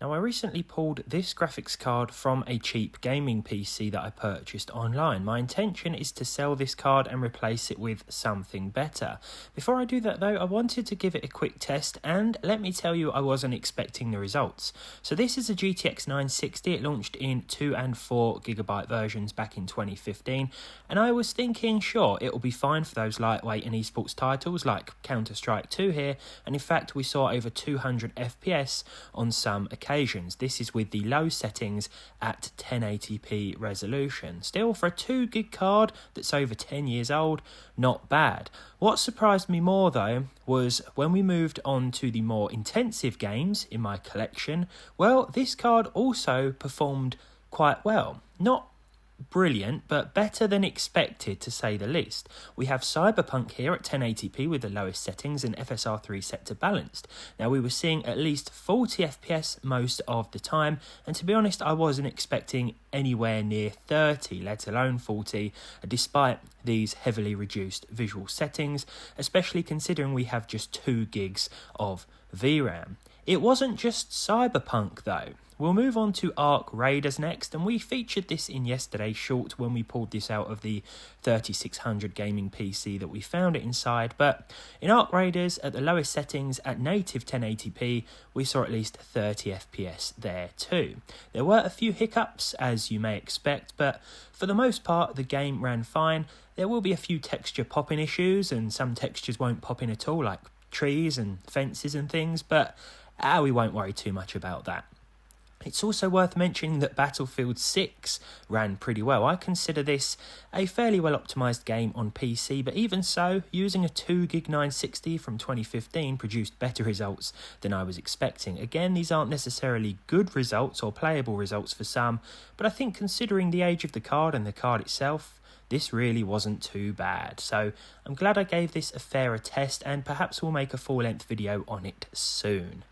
Now, I recently pulled this graphics card from a cheap gaming PC that I purchased online. My intention is to sell this card and replace it with something better. Before I do that though, I wanted to give it a quick test, and let me tell you, I wasn't expecting the results. So this is a GTX 960. It launched in 2 and 4 gigabyte versions back in 2015, and I was thinking, sure, it will be fine for those lightweight and esports titles like Counter-Strike 2 here, and in fact we saw over 200 FPS on some occasions. This is with the low settings at 1080p resolution. Still, for a 2 gig card that's over 10 years old, not bad. What surprised me more though was when we moved on to the more intensive games in my collection, well, this card also performed quite well. Not brilliant, but better than expected to say the least. We have Cyberpunk here at 1080p with the lowest settings and FSR3 set to balanced. Now, we were seeing at least 40 FPS most of the time, and to be honest, I wasn't expecting anywhere near 30, let alone 40, despite these heavily reduced visual settings, especially considering we have just 2 gigs of VRAM. It wasn't just Cyberpunk though. We'll move on to Arc Raiders next, and we featured this in yesterday's short when we pulled this out of the 3600 gaming PC that we found it inside. But in Arc Raiders, at the lowest settings at native 1080p, we saw at least 30 FPS there too. There were a few hiccups, as you may expect, but for the most part, the game ran fine. There will be a few texture popping issues, and some textures won't pop in at all, like trees and fences and things, but we won't worry too much about that. It's also worth mentioning that Battlefield 6 ran pretty well. I consider this a fairly well optimised game on PC, but even so, using a 2 gig 960 from 2015 produced better results than I was expecting. Again, these aren't necessarily good results or playable results for some, but I think considering the age of the card and the card itself, this really wasn't too bad. So I'm glad I gave this a fairer test, and perhaps we'll make a full-length video on it soon.